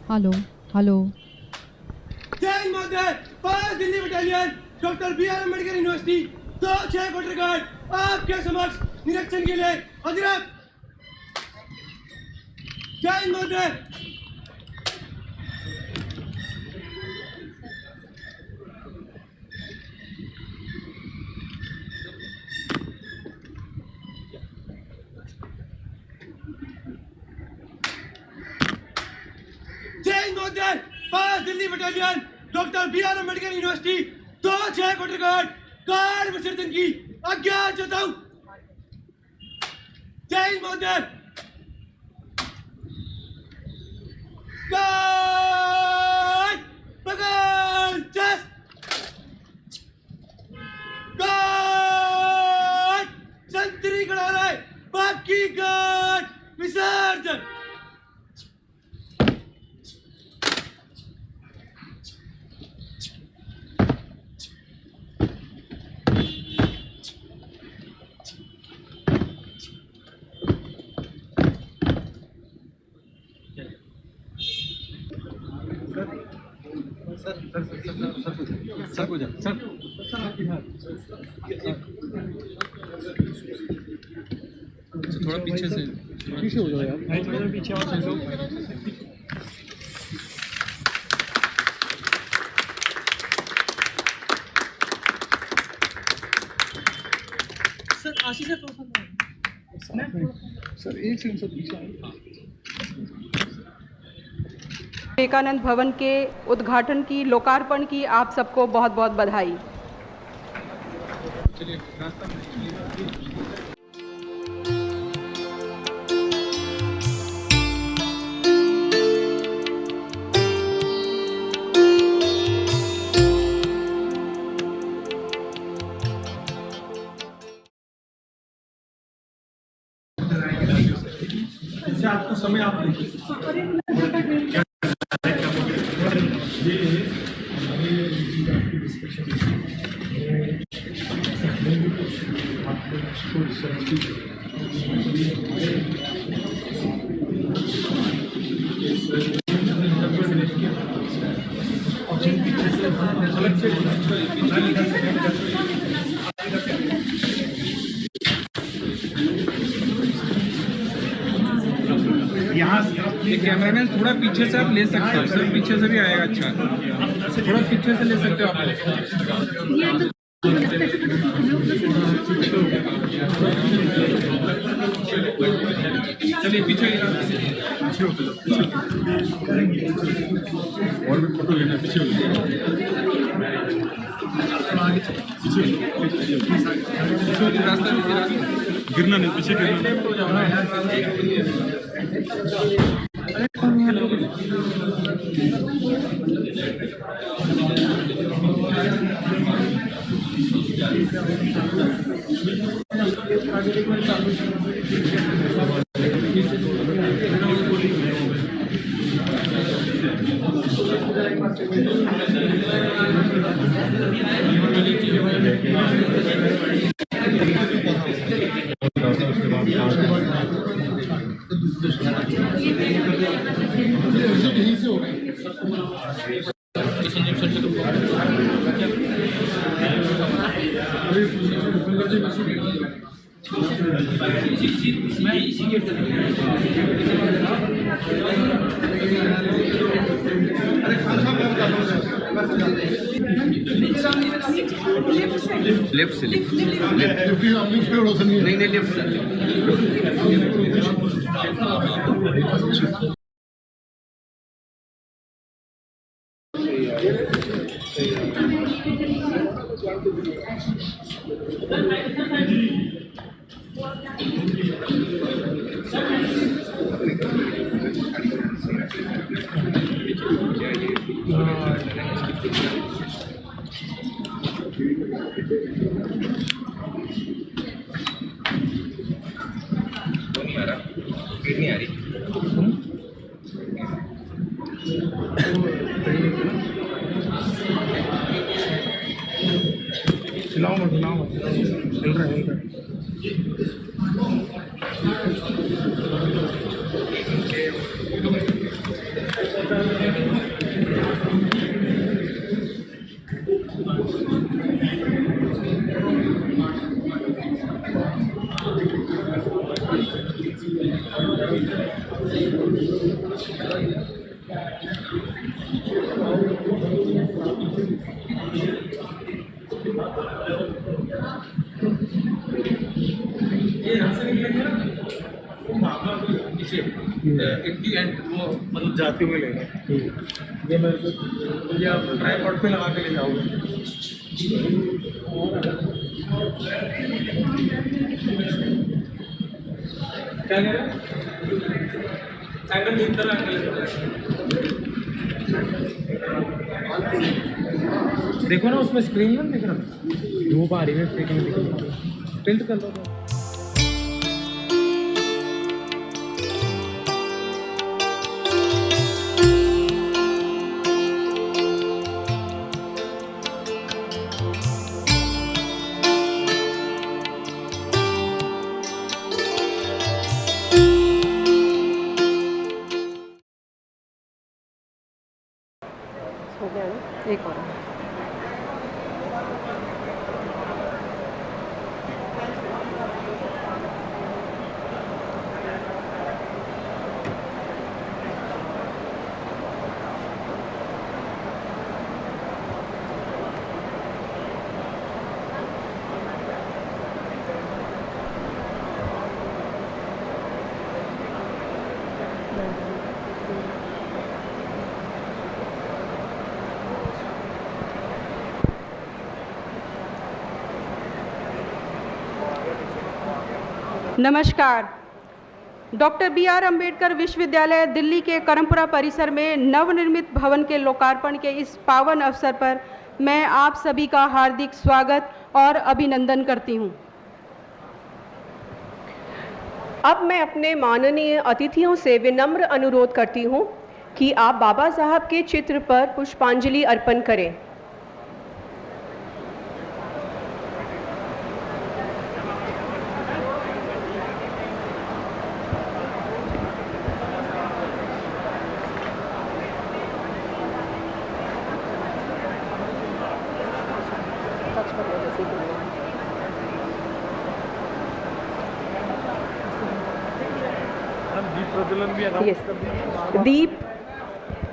Hello hello. जय माता पास Delhi battalion doctor B R. Ambedkar university 2-6 quarter guard आपके समक्ष निरीक्षण के लिए हाजिर है। जय माता। जय माता पास Delhi battalion doctor B R. Ambedkar university 2-6 quarter guard कार विसर्जन की आज्ञा जताऊं। जय माता। गार्ड पकड़ चेस्ट। गार्ड संतरी खड़ा रहे बाकी गार्ड विसर्जन। सर को जा सर थोड़ा पीछे हो जाओ यार, पीछे और चल जाओ। सर आशीष सर सर एक सेकंड सर पीछे। विवेकानंद भवन के उद्घाटन की लोकार्पण की आप सबको बहुत बहुत बधाई। आपको समय आप यहाँ कैमरामैन थोड़ा पीछे से आप ले सकते हो सर, पीछे से भी आएगा। अच्छा थोड़ा पीछे से ले सकते हो आप। चलिए पीछे और भी फोटो लेना पीछे रास्ता गिरना नहीं, पीछे गिरना। लेफ्ट से नहीं नहीं लेफ्ट से। म्यूजिक नहीं आ रही। हिलाओ मत हिल रहा है। इनकी एंड वो मतलब जाते हुए लेंगे। ये मेरे को ये आप ट्राइपॉड पे लगा के ले जाओगे। क्या कह रहे हैं? एंगल इधर एंगल देखो ना, उसमें स्क्रीन में दिख रहा, धूप आ रही है, स्क्रीन में दिख रही है। टिल्ट कर दो। हो गया ना, एक और। नमस्कार। Doctor B R. अम्बेडकर विश्वविद्यालय दिल्ली के करमपुरा परिसर में नवनिर्मित भवन के लोकार्पण के इस पावन अवसर पर मैं आप सभी का हार्दिक स्वागत और अभिनंदन करती हूँ। अब मैं अपने माननीय अतिथियों से विनम्र अनुरोध करती हूँ कि आप बाबा साहब के चित्र पर पुष्पांजलि अर्पण करें।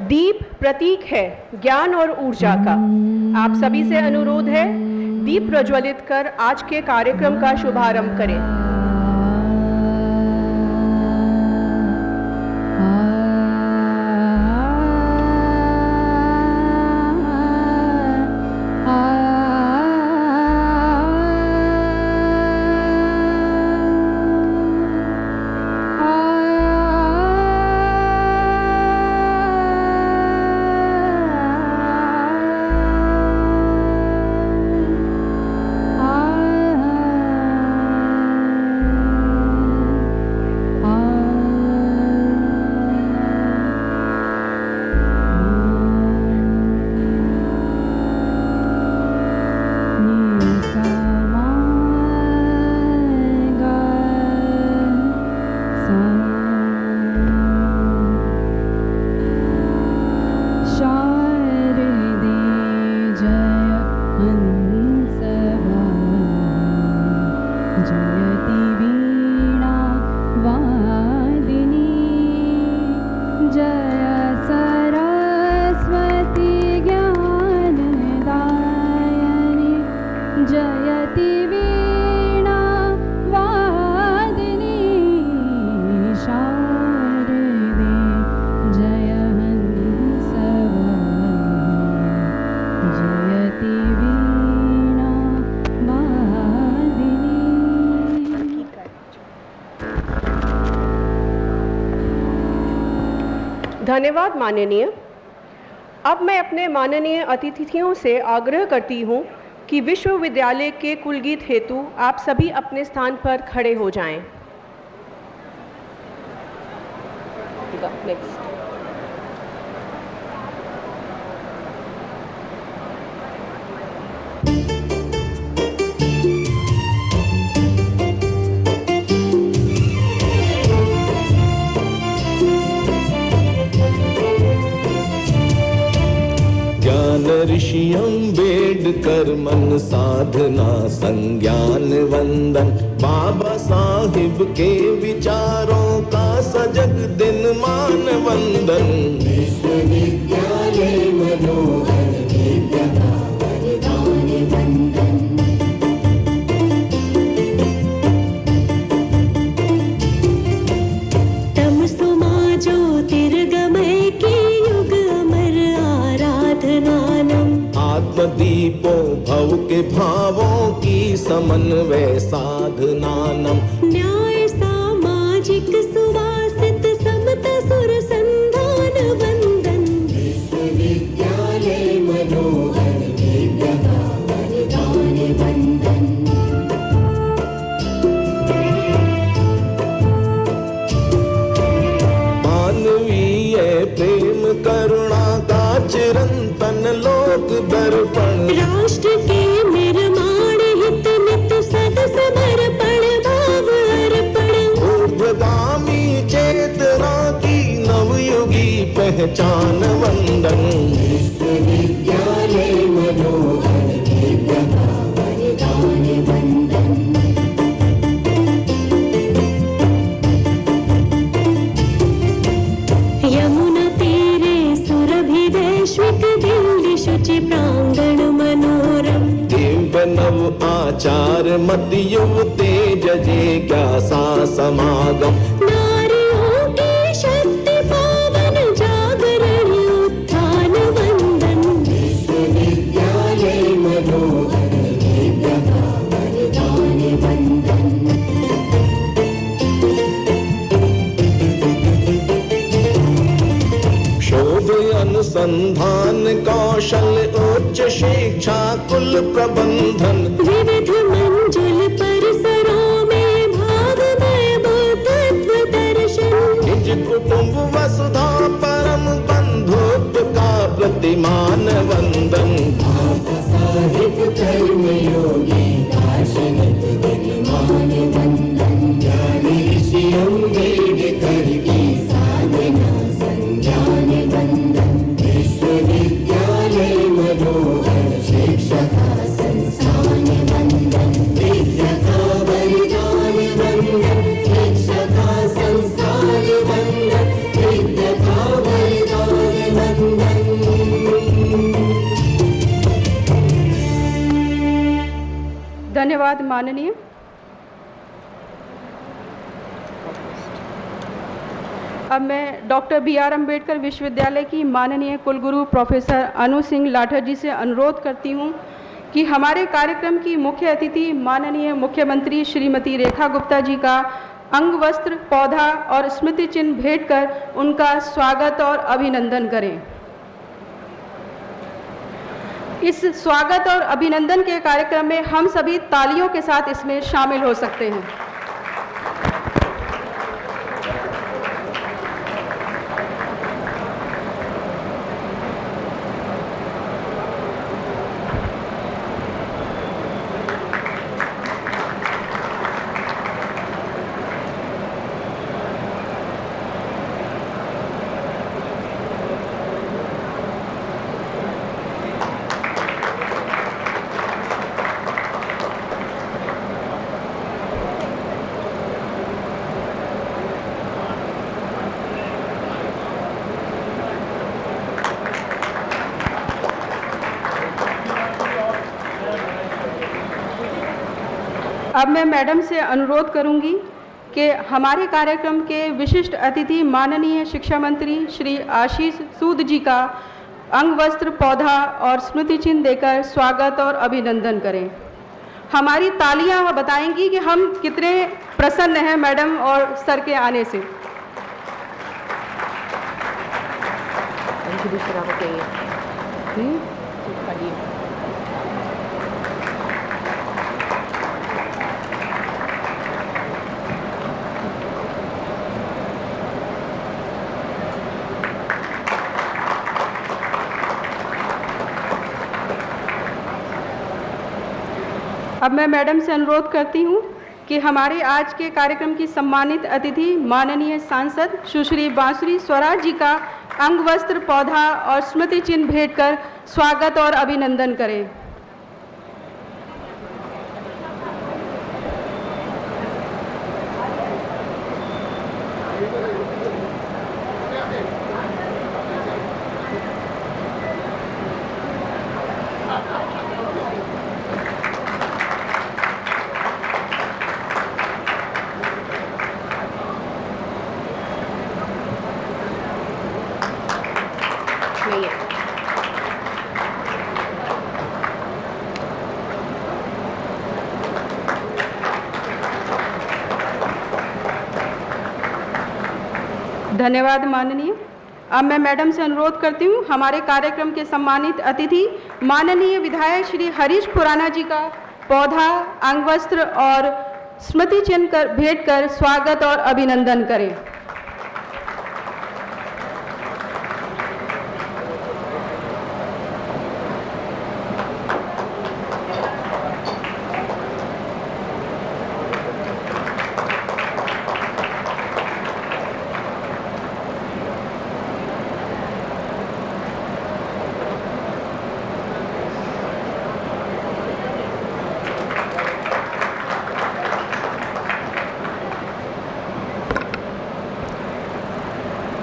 दीप प्रतीक है ज्ञान और ऊर्जा का। आप सभी से अनुरोध है, दीप प्रज्वलित कर आज के कार्यक्रम का शुभारंभ करें। धन्यवाद माननीय। अब मैं अपने माननीय अतिथियों से आग्रह करती हूँ कि विश्वविद्यालय के कुलगीत हेतु आप सभी अपने स्थान पर खड़े हो जाएं। जाएगा नेक्स्ट। ज्ञान ऋषि अम्बेडकर मन साधना संज्ञान वंदन, बाबा साहिब के विचारों का सजग दिन मान वंदन। विश्वविद्यालय मनोहर दिव्यता बलिदान वंदन। तमसुमा ज्योतिर्गमय के युग अमर आराधनानम, आत्मदीपो भव के भावों की समन्वय साधनानम। न्याय सामाजिक सुवासित समता सुर संधान वंदन। विश्वविद्यालय मनोहर दिव्यता बलिदान वंदन। मानवीय प्रेम करुणा का चिरंतन लोक दर्पण, राष्ट्र के निर्माण हित नित सद समर्पण भाव अर्पण। ऊर्ध्वगामी चेतना की नवयुगी पहचान वंदन। विश्वविद्यालय मनोहर दिव्यता बलिदान वंदन। यमुना तीरे सुरभि वैश्विक दिल्ली शुचि प्रांगण मनोरम। दिव्य नव आचार मत युवते जजे क्या सा समागम। नारियों की शक्ति पावन जागरण उत्थान वंदन। विश्वविद्यालय मनोहर दिव्यता बलिदान वंदन। शोध अनुसंधान कौशल उच्च शिक्षा कुल प्रबंधन, विविध मंजिल परिसरों में भावमय बुद्धत्व दर्शन। निज कुटुंब वसुधा परम बंधुत्व का प्रतिमान वंदन। बाबा साहिब कर्मयोगी दार्शनिक गणिमान वंदन। ज्ञान ऋषि अम्बेडकर की साधना संज्ञान वंदन। विश्वविद्यालय मनोहर शिक्षका संस्थान वंदन। विद्याता बलिदान वंदन। शिक्षका संस्थान वंदन। विद्याता बलिदान वंदन। धन्यवाद माननीय। अब मैं डॉक्टर BR अम्बेडकर विश्वविद्यालय की माननीय कुलगुरु प्रोफेसर अनु सिंह लाठर जी से अनुरोध करती हूँ कि हमारे कार्यक्रम की मुख्य अतिथि माननीय मुख्यमंत्री श्रीमती रेखा गुप्ता जी का अंग वस्त्र, पौधा और स्मृति चिन्ह भेंट कर उनका स्वागत और अभिनंदन करें। इस स्वागत और अभिनंदन के कार्यक्रम में हम सभी तालियों के साथ इसमें शामिल हो सकते हैं। अब मैं मैडम से अनुरोध करूंगी कि हमारे कार्यक्रम के विशिष्ट अतिथि माननीय शिक्षा मंत्री श्री आशीष सूद जी का अंग वस्त्र, पौधा और स्मृति चिन्ह देकर स्वागत और अभिनंदन करें। हमारी तालियां बताएंगी कि हम कितने प्रसन्न हैं मैडम और सर के आने से। अब मैं मैडम से अनुरोध करती हूँ कि हमारे आज के कार्यक्रम की सम्मानित अतिथि माननीय सांसद सुश्री बांसुरी स्वराज जी का अंग वस्त्र, पौधा और स्मृति चिन्ह भेंट कर स्वागत और अभिनंदन करें। धन्यवाद माननीय। अब मैं मैडम से अनुरोध करती हूँ हमारे कार्यक्रम के सम्मानित अतिथि माननीय विधायक श्री हरीश खुराना जी का पौधा, अंग वस्त्र और स्मृति चिन्ह भेंट कर स्वागत और अभिनंदन करें।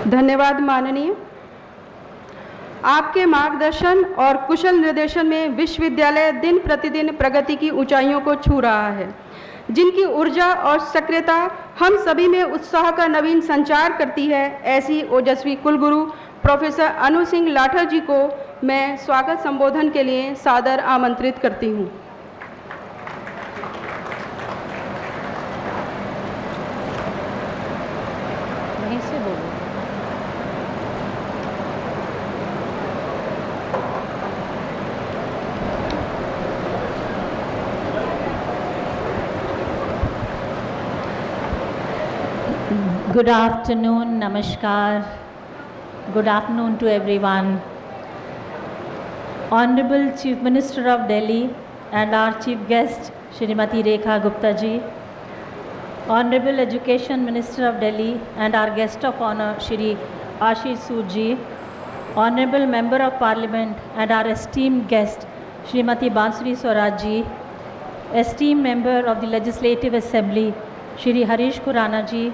धन्यवाद माननीय। आपके मार्गदर्शन और कुशल निर्देशन में विश्वविद्यालय दिन प्रतिदिन प्रगति की ऊंचाइयों को छू रहा है, जिनकी ऊर्जा और सक्रियता हम सभी में उत्साह का नवीन संचार करती है। ऐसी ओजस्वी कुलगुरु प्रोफेसर अनु सिंह लाठर जी को मैं स्वागत संबोधन के लिए सादर आमंत्रित करती हूँ। वहीं से बोलो। Good afternoon, namaskar. Good afternoon to everyone. Honorable Chief Minister of Delhi and our Chief Guest, Shrimati Rekha Gupta ji. Honorable Education Minister of Delhi and our Guest of Honor, Shri Ashish Sood ji. Honorable Member of Parliament and our esteemed guest, Shrimati Bansuri Swaraj ji. Esteemed Member of the Legislative Assembly, Shri Harish Khurana ji.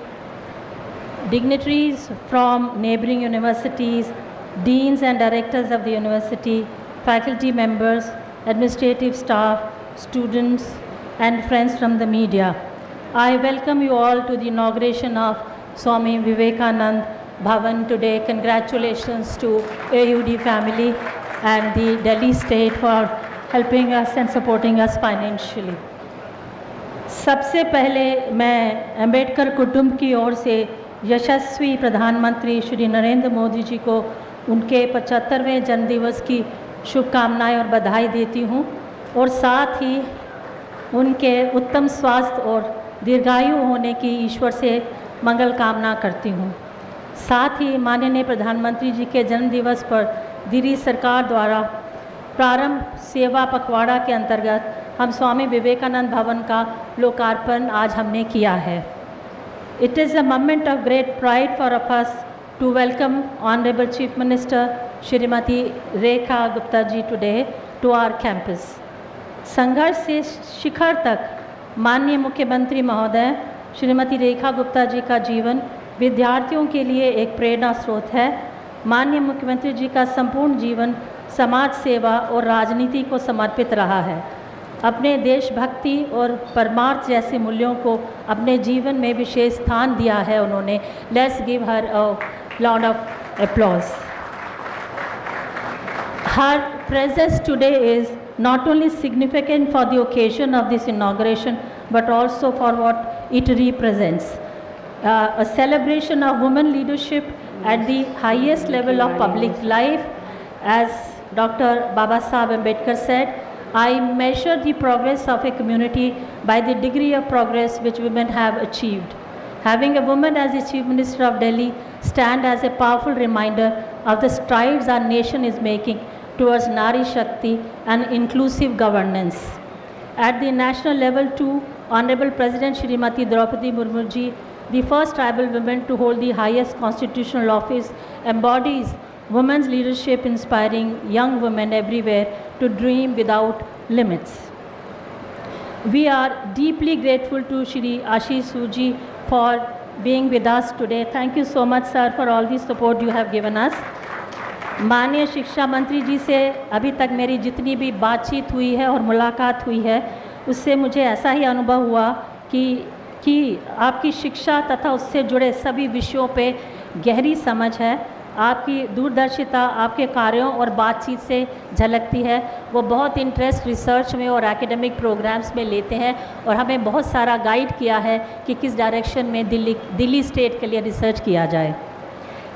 Dignitaries from neighboring universities, deans and directors of the university, faculty members, administrative staff, students, and friends from the media. I welcome you all to the inauguration of Swami Vivekanand Bhavan today. Congratulations to AUD family and the Delhi state for helping us and supporting us financially. सबसे पहले मैं अंबेडकर कुटुंब की ओर से यशस्वी प्रधानमंत्री श्री नरेंद्र मोदी जी को उनके 75वें जन्मदिवस की शुभकामनाएं और बधाई देती हूं और साथ ही उनके उत्तम स्वास्थ्य और दीर्घायु होने की ईश्वर से मंगल कामना करती हूं। साथ ही माननीय प्रधानमंत्री जी के जन्मदिवस पर दिल्ली सरकार द्वारा प्रारंभ सेवा पखवाड़ा के अंतर्गत हम स्वामी विवेकानंद भवन का लोकार्पण आज हमने किया है। It is a moment of great pride for us to welcome Honorable Chief Minister Shrimati Rekha Gupta ji today to our campus. संघर्ष से शिखर तक माननीय मुख्यमंत्री महोदय श्रीमती रेखा गुप्ता जी का जीवन विद्यार्थियों के लिए एक प्रेरणा स्रोत है। माननीय मुख्यमंत्री जी का संपूर्ण जीवन समाज सेवा और राजनीति को समर्पित रहा है। अपने देशभक्ति और परमार्थ जैसे मूल्यों को अपने जीवन में विशेष स्थान दिया है उन्होंने। Let's give her a round of applause. Her presence today is not only significant for the occasion of this inauguration, but also for what it represents. A celebration of women leadership at the highest level of public life. As Dr. Baba Saheb Ambedkar said, I measure the progress of a community by the degree of progress which women have achieved. Having a woman as the Chief Minister of Delhi stand as a powerful reminder of the strides our nation is making towards Nari Shakti and inclusive governance. At the national level too, Honorable President Shrimati Draupadi Murmu ji, the first tribal woman to hold the highest constitutional office, embodies women's leadership, inspiring young women everywhere to dream without limits. We are deeply grateful to Shri Ashish Suji for being with us today. Thank you so much, sir, for all the support you have given us. माननीय शिक्षा मंत्री जी से अभी तक मेरी जितनी भी बातचीत हुई है और मुलाकात हुई है, उससे मुझे ऐसा ही अनुभव हुआ कि आपकी शिक्षा तथा उससे जुड़े सभी विषयों पे गहरी समझ है। आपकी दूरदर्शिता आपके कार्यों और बातचीत से झलकती है। वो बहुत इंटरेस्ट रिसर्च में और एकेडमिक प्रोग्राम्स में लेते हैं और हमें बहुत सारा गाइड किया है कि किस डायरेक्शन में दिल्ली स्टेट के लिए रिसर्च किया जाए।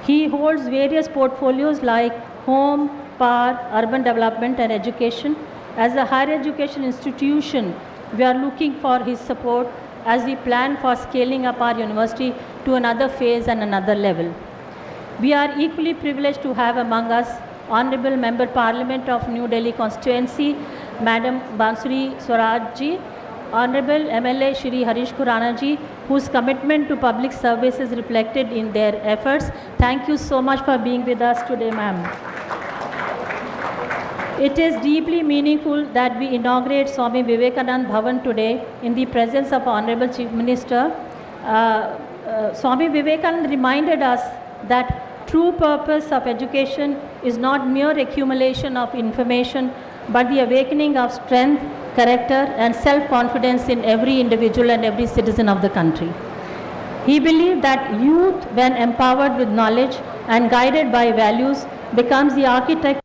He holds various portfolios like home, power, urban development and education. As a higher education institution, we are looking for his support as we plan for scaling up our university to another phase and another level. We are equally privileged to have among us Honorable Member Parliament of New Delhi Constituency, Madam Bansuri Swaraj ji, Honorable MLA Shri Harish Khurana ji, whose commitment to public service is reflected in their efforts. Thank you so much for being with us today, ma'am. It is deeply meaningful that we inaugurate Swami Vivekanand Bhavan today in the presence of Honorable Chief Minister. Swami Vivekanand reminded us that true purpose of education is not mere accumulation of information, but the awakening of strength, character and self-confidence in every individual and every citizen of the country. He believed that youth, when empowered with knowledge and guided by values, becomes the architect.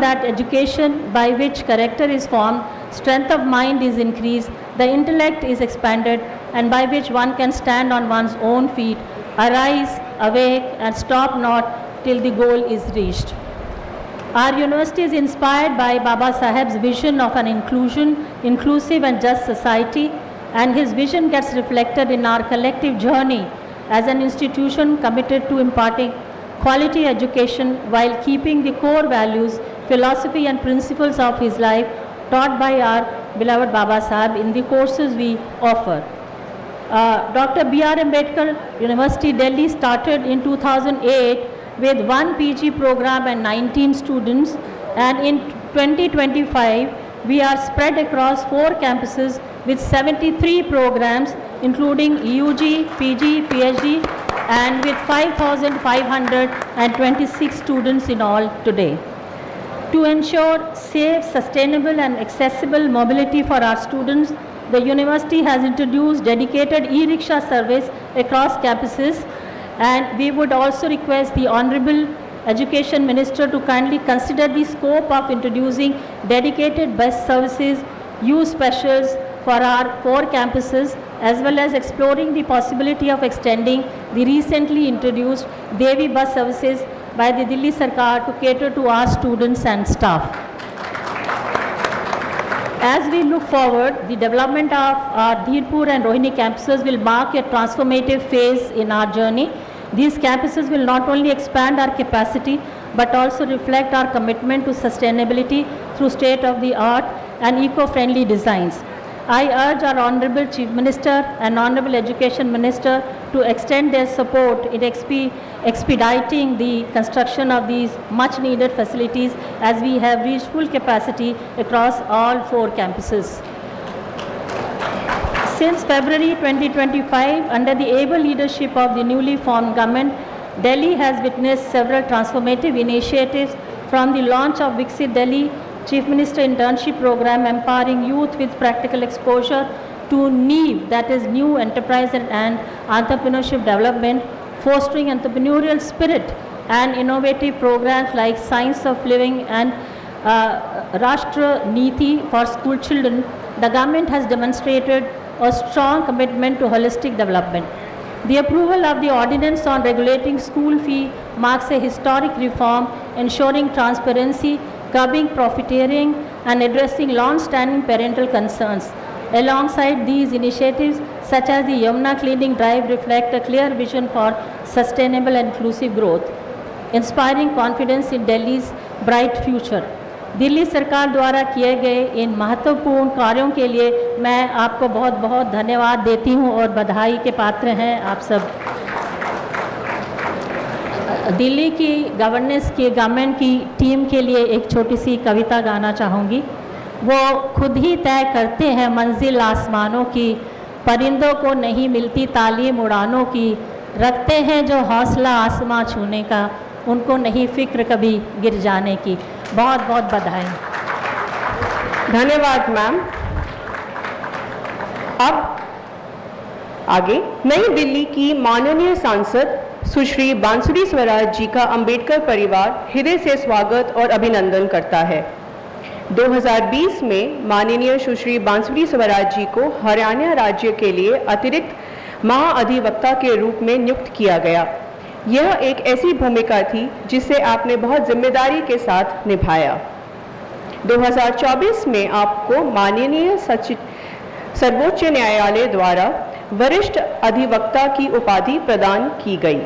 That education by which character is formed, strength of mind is increased, the intellect is expanded, and by which one can stand on one's own feet, arise, awake, and stop not till the goal is reached. Our university is inspired by Baba Saheb's vision of an inclusive and just society, and his vision gets reflected in our collective journey as an institution committed to imparting quality education while keeping the core values, philosophy and principles of his life taught by our beloved Baba Saheb in the courses we offer. Dr. B.R. Ambedkar University, Delhi started in 2008 with 1 PG program and 19 students, and in 2025 we are spread across 4 campuses with 73 programs including UG, PG, PhD, and with 5,526 students in all today. To ensure safe, sustainable and accessible mobility for our students, the university has introduced dedicated e-rickshaw service across campuses, and we would also request the Honorable Education Minister to kindly consider the scope of introducing dedicated bus services, use specials for our 4 campuses, as well as exploring the possibility of extending the recently introduced Devi bus services by the Delhi Sarkar to cater to our students and staff. As we look forward, the development of our Dhirpur and Rohini campuses will mark a transformative phase in our journey. These campuses will not only expand our capacity, but also reflect our commitment to sustainability through state-of-the-art and eco-friendly designs. I urge our Honorable Chief Minister and Honorable Education Minister to extend their support in expediting the construction of these much-needed facilities as we have reached full capacity across all 4 campuses. Since February 2025, under the able leadership of the newly formed government, Delhi has witnessed several transformative initiatives, from the launch of Viksit Delhi Chief Minister Internship Program empowering youth with practical exposure, to NEEV, that is New Enterprise and Entrepreneurship Development, fostering entrepreneurial spirit and innovative programs like Science of Living and Rashtra Niti for school children. The government has demonstrated a strong commitment to holistic development. The approval of the ordinance on regulating school fee marks a historic reform, ensuring transparency, curbing profiteering, and addressing long-standing parental concerns. Alongside these initiatives, such as the Yamuna Cleaning Drive, reflect a clear vision for sustainable and inclusive growth, inspiring confidence in Delhi's bright future. Delhi सरकार द्वारा किए गए इन महत्वपूर्ण कार्यों के लिए मैं आपको बहुत बहुत धन्यवाद देती हूं और बधाई के पात्र हैं आप सब। दिल्ली की गवर्नमेंट की टीम के लिए एक छोटी सी कविता गाना चाहूँगी। वो खुद ही तय करते हैं मंजिल आसमानों की, परिंदों को नहीं मिलती तालीम उड़ानों की, रखते हैं जो हौसला आसमां छूने का, उनको नहीं फिक्र कभी गिर जाने की। बहुत बहुत बधाई। धन्यवाद मैम। अब आगे नई दिल्ली की माननीय सांसद सुश्री बांसुरी स्वराज जी का अंबेडकर परिवार हृदय से स्वागत और अभिनंदन करता है। 2020 में माननीय सुश्री बांसुरी स्वराज जी को हरियाणा राज्य के लिए अतिरिक्त महाअधिवक्ता के रूप में नियुक्त किया गया। यह एक ऐसी भूमिका थी जिसे आपने बहुत जिम्मेदारी के साथ निभाया। 2024 में आपको माननीय सर्वोच्च न्यायालय द्वारा वरिष्ठ अधिवक्ता की उपाधि प्रदान की गई।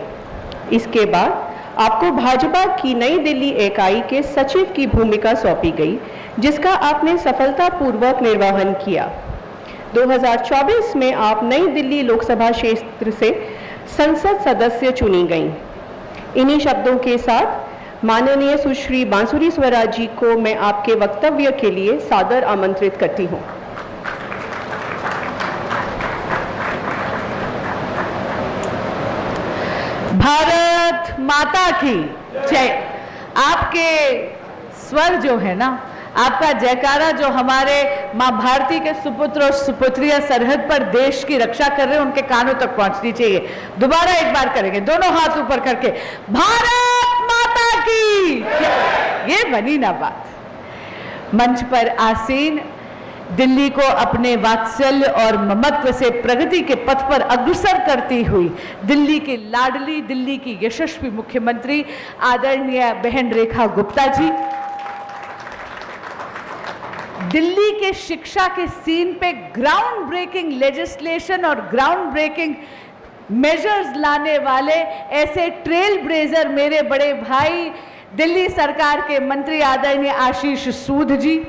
इसके बाद आपको भाजपा की नई दिल्ली इकाई के सचिव की भूमिका सौंपी गई, जिसका आपने सफलतापूर्वक निर्वहन किया। 2024 में आप नई दिल्ली लोकसभा क्षेत्र से संसद सदस्य चुनी गईं। इन्हीं शब्दों के साथ माननीय सुश्री बांसुरी स्वराज जी को मैं आपके वक्तव्य के लिए सादर आमंत्रित करती हूँ। भारत माता की जय। आपके स्वर जो है ना, आपका जयकारा जो हमारे माँ भारती के सुपुत्र और सुपुत्रियां सरहद पर देश की रक्षा कर रहे हैं, उनके कानों तक पहुंचनी चाहिए। दोबारा एक बार करेंगे, दोनों हाथ ऊपर करके, भारत माता की। ये बनी ना बात। मंच पर आसीन दिल्ली को अपने वात्सल्य और ममत्व से प्रगति के पथ पर अग्रसर करती हुई दिल्ली की लाडली, दिल्ली की यशस्वी मुख्यमंत्री आदरणीय बहन रेखा गुप्ता जी, दिल्ली के शिक्षा के सीन पे ग्राउंड ब्रेकिंग लेजिस्लेशन और ग्राउंड ब्रेकिंग मेजर्स लाने वाले ऐसे ट्रेल ब्लेजर मेरे बड़े भाई दिल्ली सरकार के मंत्री आदरणीय आशीष सूद जी,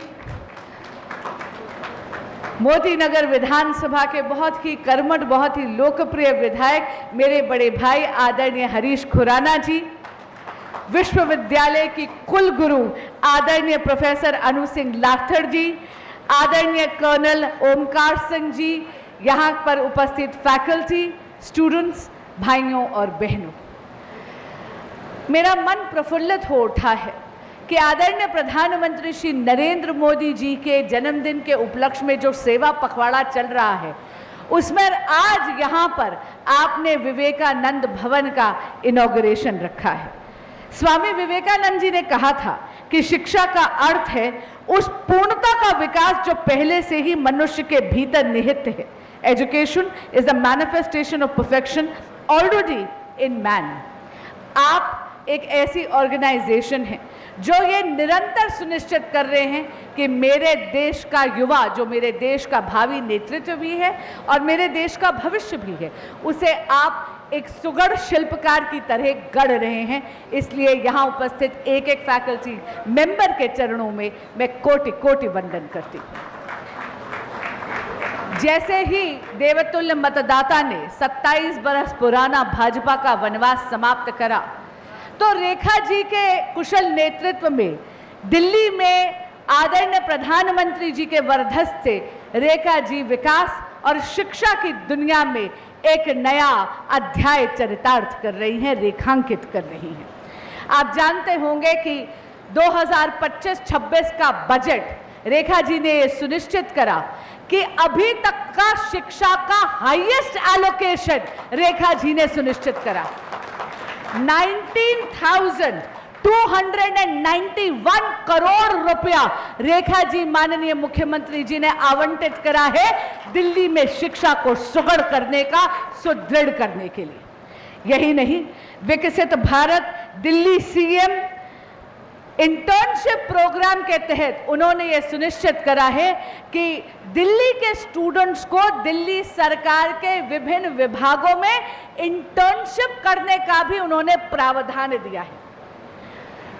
मोती नगर विधानसभा के बहुत ही कर्मठ, बहुत ही लोकप्रिय विधायक मेरे बड़े भाई आदरणीय हरीश खुराना जी, विश्वविद्यालय की कुलगुरु आदरणीय प्रोफेसर अनु सिंह लाथड़ जी, आदरणीय कर्नल ओमकार सिंह जी, यहाँ पर उपस्थित फैकल्टी, स्टूडेंट्स, भाइयों और बहनों, मेरा मन प्रफुल्लित हो उठा है कि आदरणीय प्रधानमंत्री श्री नरेंद्र मोदी जी के जन्मदिन के उपलक्ष्य में जो सेवा पखवाड़ा चल रहा है, उसमें आज यहाँ पर आपने विवेकानंद भवन का इनॉग्रेशन रखा है। स्वामी विवेकानंद जी ने कहा था कि शिक्षा का अर्थ है उस पूर्णता का विकास जो पहले से ही मनुष्य के भीतर निहित है। Education is the manifestation of perfection already in man. आप एक ऐसी ऑर्गेनाइजेशन है जो ये निरंतर सुनिश्चित कर रहे हैं कि मेरे देश का युवा, जो मेरे देश का भावी नेतृत्व भी है और मेरे देश का भविष्य भी है, उसे आप एक सुगढ़ शिल्पकार की तरह गढ़ रहे हैं। इसलिए यहाँ उपस्थित एक एक फैकल्टी मेंबर के चरणों में मैं कोटि कोटि वंदन करती हूँ। जैसे ही देवतुल्य मतदाता ने 27 बरस पुराना भाजपा का वनवास समाप्त करा, तो रेखा जी के कुशल नेतृत्व में दिल्ली में आदरणीय प्रधानमंत्री जी के वरदहस्त से रेखा जी विकास और शिक्षा की दुनिया में एक नया अध्याय चरितार्थ कर रही हैं, रेखांकित कर रही हैं। आप जानते होंगे कि 2025-26 का बजट रेखा जी ने सुनिश्चित करा कि अभी तक का शिक्षा का हाईएस्ट एलोकेशन रेखा जी ने सुनिश्चित करा। 291 करोड़ रुपया रेखा जी माननीय मुख्यमंत्री जी ने आवंटित करा है दिल्ली में शिक्षा को सुगढ़ करने का, सुदृढ़ करने के लिए। यही नहीं, विकसित Bharat Delhi CM internship program के तहत उन्होंने ये सुनिश्चित करा है कि दिल्ली के स्टूडेंट्स को दिल्ली सरकार के विभिन्न विभागों में इंटर्नशिप करने का भी उन्होंने प्रावधान दिया है।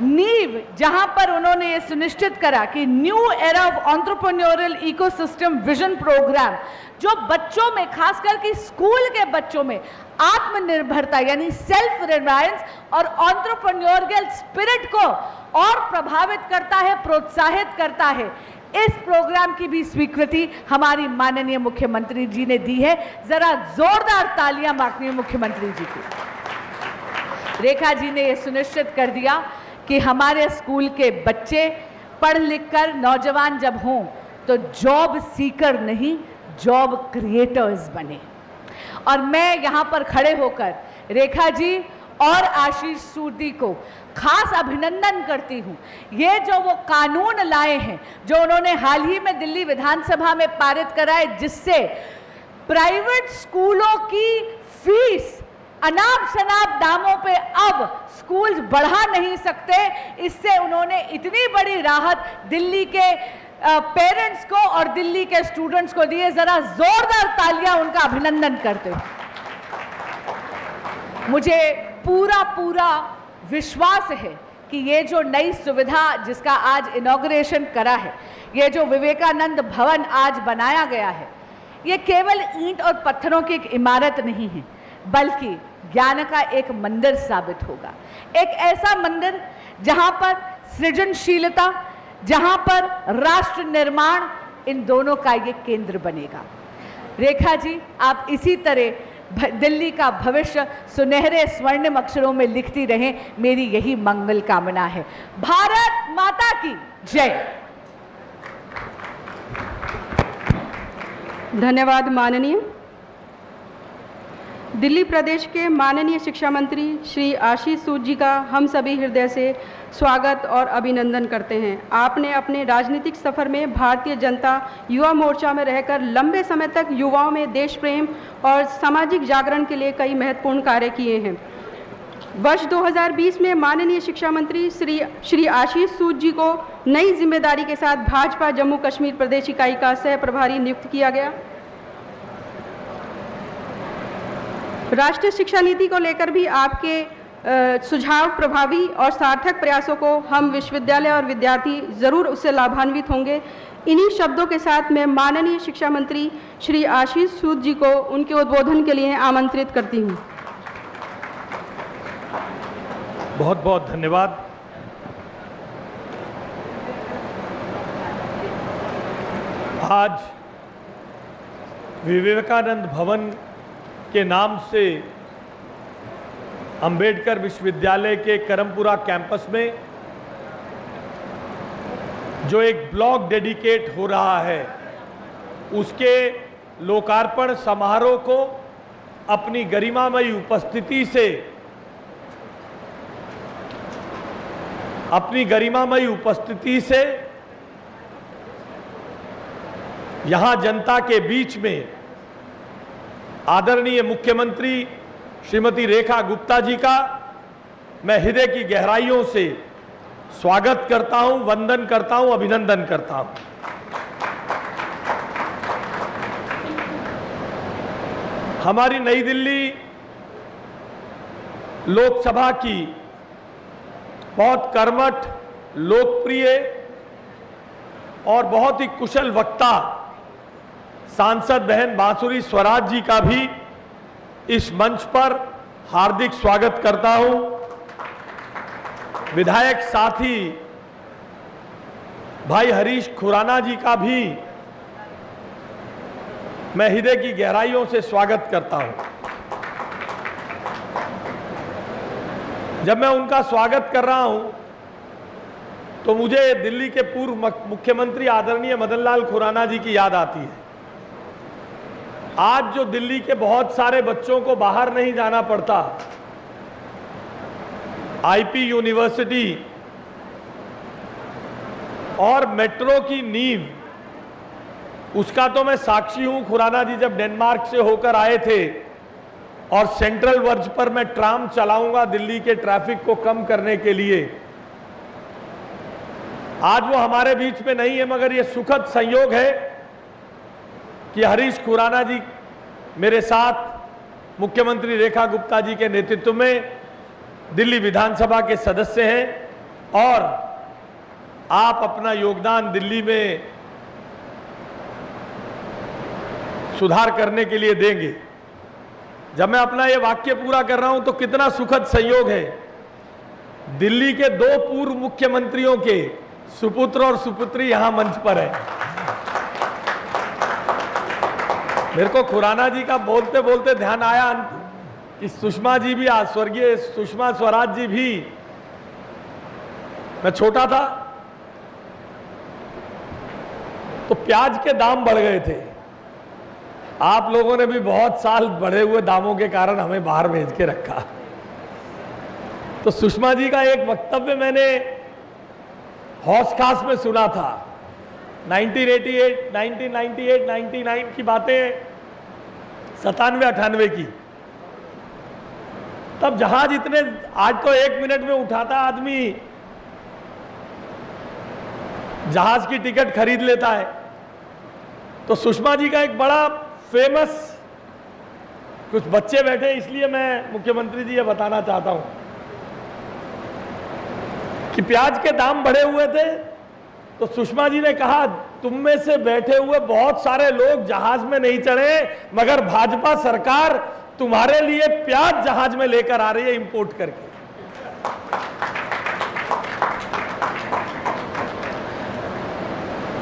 नीव, जहां पर उन्होंने ये सुनिश्चित करा कि new era of entrepreneurial ecosystem vision program, जो बच्चों में, खासकर कि स्कूल के बच्चों में आत्मनिर्भरता यानी सेल्फ रिलायंस और एंटरप्रेन्योरियल स्पिरिट को और प्रभावित करता है, प्रोत्साहित करता है, इस प्रोग्राम की भी स्वीकृति हमारी माननीय मुख्यमंत्री जी ने दी है। जरा जोरदार तालियां माननीय मुख्यमंत्री जी की। रेखा जी ने यह सुनिश्चित कर दिया कि हमारे स्कूल के बच्चे पढ़ लिख कर नौजवान जब हों तो जॉब सीकर नहीं, जॉब क्रिएटर्स बने। और मैं यहां पर खड़े होकर रेखा जी और आशीष सूदी को खास अभिनंदन करती हूं। ये जो वो कानून लाए हैं, जो उन्होंने हाल ही में दिल्ली विधानसभा में पारित कराए, जिससे प्राइवेट स्कूलों की फीस अनाप शनाप दामों पे अब स्कूल्स बढ़ा नहीं सकते, इससे उन्होंने इतनी बड़ी राहत दिल्ली के पेरेंट्स को और दिल्ली के स्टूडेंट्स को दिए। जरा जोरदार तालियां उनका अभिनंदन करते हैं। मुझे पूरा विश्वास है कि ये जो नई सुविधा जिसका आज इनॉग्रेशन करा है, ये जो विवेकानंद भवन आज बनाया गया है, ये केवल ईंट और पत्थरों की एक इमारत नहीं है, बल्कि ज्ञान का एक मंदिर साबित होगा। एक ऐसा मंदिर जहां पर सृजनशीलता, जहां पर राष्ट्र निर्माण, इन दोनों का ये केंद्र बनेगा। रेखा जी, आप इसी तरह दिल्ली का भविष्य सुनहरे स्वर्णिम अक्षरों में लिखती रहें, मेरी यही मंगल कामना है। भारत माता की जय। धन्यवाद माननीय। दिल्ली प्रदेश के माननीय शिक्षा मंत्री श्री आशीष सूद जी का हम सभी हृदय से स्वागत और अभिनंदन करते हैं। आपने अपने राजनीतिक सफर में भारतीय जनता युवा मोर्चा में रहकर लंबे समय तक युवाओं में देश प्रेम और सामाजिक जागरण के लिए कई महत्वपूर्ण कार्य किए हैं। वर्ष 2020 में माननीय शिक्षा मंत्री श्री आशीष सूद जी को नई जिम्मेदारी के साथ भाजपा जम्मू कश्मीर प्रदेश इकाई का सह प्रभारी नियुक्त किया गया। राष्ट्रीय शिक्षा नीति को लेकर भी आपके सुझाव प्रभावी और सार्थक प्रयासों को हम विश्वविद्यालय और विद्यार्थी जरूर उससे लाभान्वित होंगे। इन्हीं शब्दों के साथ मैं माननीय शिक्षा मंत्री श्री आशीष सूद जी को उनके उद्बोधन के लिए आमंत्रित करती हूँ। बहुत बहुत धन्यवाद। आज विवेकानंद भवन के नाम से अंबेडकर विश्वविद्यालय के करमपुरा कैंपस में जो एक ब्लॉक डेडिकेट हो रहा है, उसके लोकार्पण समारोह को अपनी गरिमामयी उपस्थिति से यहां जनता के बीच में आदरणीय मुख्यमंत्री श्रीमती रेखा गुप्ता जी का मैं हृदय की गहराइयों से स्वागत करता हूं, वंदन करता हूं, अभिनंदन करता हूं। हमारी नई दिल्ली लोकसभा की बहुत कर्मठ, लोकप्रिय और बहुत ही कुशल वक्ता सांसद बहन बांसुरी स्वराज जी का भी इस मंच पर हार्दिक स्वागत करता हूं। विधायक साथी भाई हरीश खुराना जी का भी मैं हृदय की गहराइयों से स्वागत करता हूं। जब मैं उनका स्वागत कर रहा हूं तो मुझे दिल्ली के पूर्व मुख्यमंत्री आदरणीय मदन लाल खुराना जी की याद आती है। आज जो दिल्ली के बहुत सारे बच्चों को बाहर नहीं जाना पड़ता, आईपी यूनिवर्सिटी और मेट्रो की नींव, उसका तो मैं साक्षी हूं। खुराना जी जब डेनमार्क से होकर आए थे और सेंट्रल वर्ज पर मैं ट्राम चलाऊंगा दिल्ली के ट्रैफिक को कम करने के लिए, आज वो हमारे बीच में नहीं है, मगर ये सुखद संयोग है कि हरीश खुराना जी मेरे साथ मुख्यमंत्री रेखा गुप्ता जी के नेतृत्व में दिल्ली विधानसभा के सदस्य हैं और आप अपना योगदान दिल्ली में सुधार करने के लिए देंगे। जब मैं अपना ये वाक्य पूरा कर रहा हूं तो कितना सुखद संयोग है, दिल्ली के 2 पूर्व मुख्यमंत्रियों के सुपुत्र और सुपुत्री यहां मंच पर है। मेरे को खुराना जी का बोलते बोलते ध्यान आया कि सुषमा जी भी, स्वर्गीय सुषमा स्वराज जी भी, मैं छोटा था तो प्याज के दाम बढ़ गए थे। आप लोगों ने भी बहुत साल बढ़े हुए दामों के कारण हमें बाहर भेज के रखा। तो सुषमा जी का एक वक्तव्य मैंने हौस खास में सुना था, 1988, 1998, 99 की बातें, 97-98 की। तब जहाज इतने, आज तो 1 मिनट में उठाता आदमी जहाज की टिकट खरीद लेता है। तो सुषमा जी का एक बड़ा फेमस, कुछ बच्चे बैठे इसलिए मैं मुख्यमंत्री जी ये बताना चाहता हूं कि प्याज के दाम बढ़े हुए थे तो सुषमा जी ने कहा, तुम में से बैठे हुए बहुत सारे लोग जहाज में नहीं चढ़े, मगर भाजपा सरकार तुम्हारे लिए प्याज जहाज में लेकर आ रही है इंपोर्ट करके।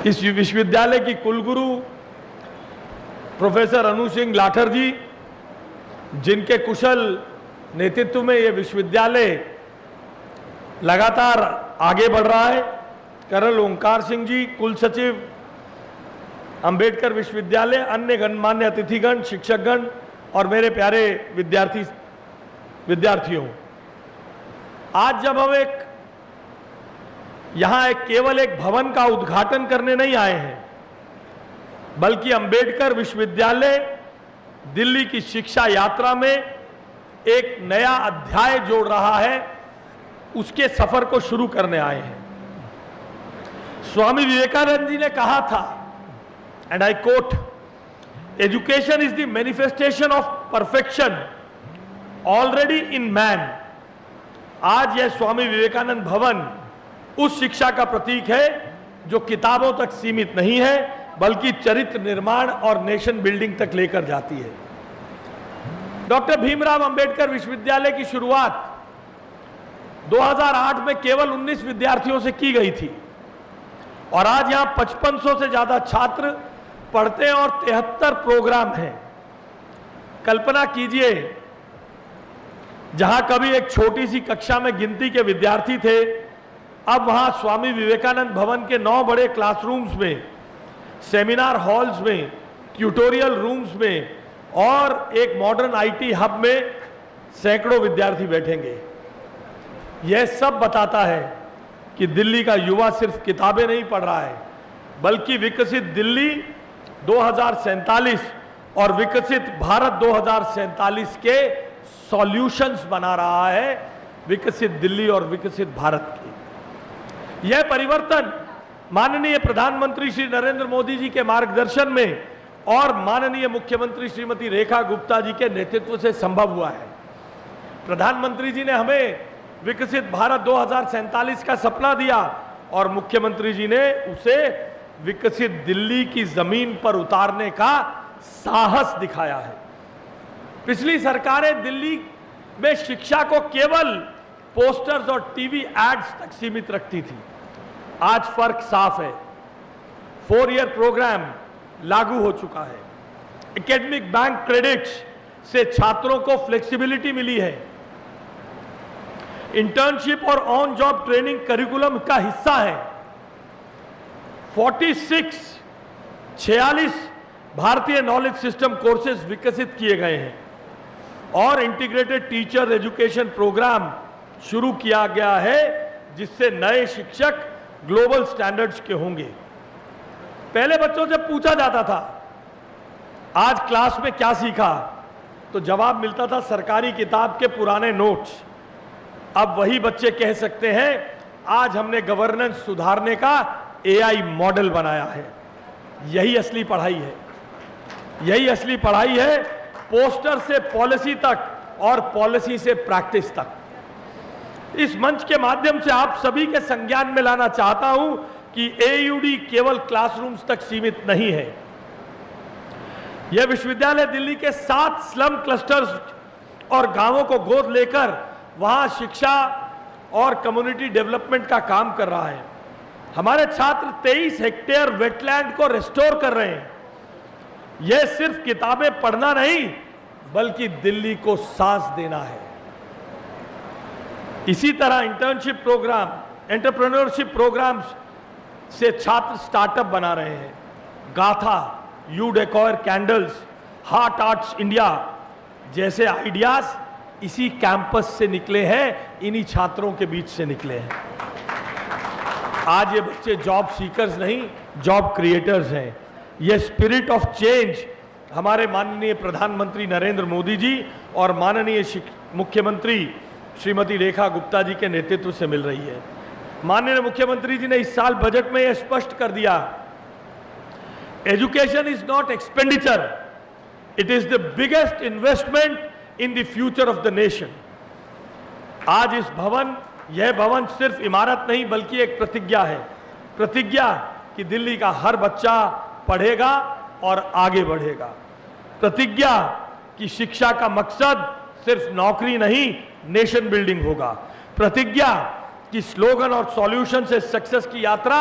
इस विश्वविद्यालय की कुलगुरु प्रोफेसर अनु सिंह लाठर जी, जिनके कुशल नेतृत्व में यह विश्वविद्यालय लगातार आगे बढ़ रहा है, कर्नल ओंकार सिंह जी, कुल सचिव अंबेडकर विश्वविद्यालय, अन्य गणमान्य अतिथिगण, शिक्षकगण और मेरे प्यारे विद्यार्थियों, आज जब हम यहां केवल एक भवन का उद्घाटन करने नहीं आए हैं, बल्कि अंबेडकर विश्वविद्यालय दिल्ली की शिक्षा यात्रा में एक नया अध्याय जोड़ रहा है, उसके सफर को शुरू करने आए हैं। स्वामी विवेकानंद जी ने कहा था, and I quote, education is the manifestation of perfection already in man. आज यह स्वामी विवेकानंद भवन उस शिक्षा का प्रतीक है जो किताबों तक सीमित नहीं है, बल्कि चरित्र निर्माण और नेशन बिल्डिंग तक लेकर जाती है। डॉक्टर भीमराव अंबेडकर विश्वविद्यालय की शुरुआत 2008 में केवल 19 विद्यार्थियों से की गई थी और आज यहां 5500 से ज्यादा छात्र पढ़ते हैं और 73 प्रोग्राम हैं। कल्पना कीजिए, जहां कभी एक छोटी सी कक्षा में गिनती के विद्यार्थी थे, अब वहां स्वामी विवेकानंद भवन के 9 बड़े क्लासरूम्स में, सेमिनार हॉल्स में, ट्यूटोरियल रूम्स में और एक मॉडर्न आईटी हब में सैकड़ों विद्यार्थी बैठेंगे। यह सब बताता है कि दिल्ली का युवा सिर्फ किताबें नहीं पढ़ रहा है, बल्कि विकसित दिल्ली 2047 और विकसित भारत 2047 के सॉल्यूशंस बना रहा है, विकसित दिल्ली और विकसित भारत की। यह परिवर्तन माननीय प्रधानमंत्री श्री नरेंद्र मोदी जी के मार्गदर्शन में और माननीय मुख्यमंत्री श्रीमती रेखा गुप्ता जी के नेतृत्व से संभव हुआ है। प्रधानमंत्री जी ने हमें विकसित भारत 2047 का सपना दिया और मुख्यमंत्री जी ने उसे विकसित दिल्ली की जमीन पर उतारने का साहस दिखाया है। पिछली सरकारें दिल्ली में शिक्षा को केवल पोस्टर्स और टीवी एड्स तक सीमित रखती थी। आज फर्क साफ है। 4 ईयर प्रोग्राम लागू हो चुका है। एकेडमिक बैंक क्रेडिट्स से छात्रों को फ्लेक्सिबिलिटी मिली है। इंटर्नशिप और ऑन जॉब ट्रेनिंग करिकुलम का हिस्सा है। 46 भारतीय नॉलेज सिस्टम कोर्सेज विकसित किए गए हैं और इंटीग्रेटेड टीचर एजुकेशन प्रोग्राम शुरू किया गया है, जिससे नए शिक्षक ग्लोबल स्टैंडर्ड्स के होंगे। पहले बच्चों से पूछा जाता था आज क्लास में क्या सीखा, तो जवाब मिलता था सरकारी किताब के पुराने नोट्स। अब वही बच्चे कह सकते हैं आज हमने गवर्नेंस सुधारने का एआई मॉडल बनाया है। यही असली पढ़ाई है, यही असली पढ़ाई है, पोस्टर से पॉलिसी तक और पॉलिसी से प्रैक्टिस तक। इस मंच के माध्यम से आप सभी के संज्ञान में लाना चाहता हूं कि एयूडी केवल क्लासरूम्स तक सीमित नहीं है। यह विश्वविद्यालय दिल्ली के 7 स्लम क्लस्टर्स और गांवों को गोद लेकर वहां शिक्षा और कम्युनिटी डेवलपमेंट का काम कर रहा है। हमारे छात्र 23 हेक्टेयर वेटलैंड को रिस्टोर कर रहे हैं। यह सिर्फ किताबें पढ़ना नहीं, बल्कि दिल्ली को सांस देना है। इसी तरह इंटर्नशिप प्रोग्राम, एंटरप्रेन्योरशिप प्रोग्राम्स से छात्र स्टार्टअप बना रहे हैं। गाथा, you decor candles, heart arts India जैसे आइडियाज इसी कैंपस से निकले हैं, इन्हीं छात्रों के बीच से निकले हैं। आज ये बच्चे जॉब सीकर्स नहीं, जॉब क्रिएटर्स हैं। ये स्पिरिट ऑफ चेंज हमारे माननीय प्रधानमंत्री नरेंद्र मोदी जी और माननीय मुख्यमंत्री श्रीमती रेखा गुप्ता जी के नेतृत्व से मिल रही है। माननीय मुख्यमंत्री जी ने इस साल बजट में यह स्पष्ट कर दिया, education is not expenditure, it is the biggest investment in the future of the nation. आज यह भवन सिर्फ इमारत नहीं बल्कि एक प्रतिज्ञा है। प्रतिज्ञा कि दिल्ली का हर बच्चा पढ़ेगा और आगे बढ़ेगा। प्रतिज्ञा कि शिक्षा का मकसद सिर्फ नौकरी नहीं, नेशन बिल्डिंग होगा। प्रतिज्ञा कि स्लोगन और सॉल्यूशन से सक्सेस की यात्रा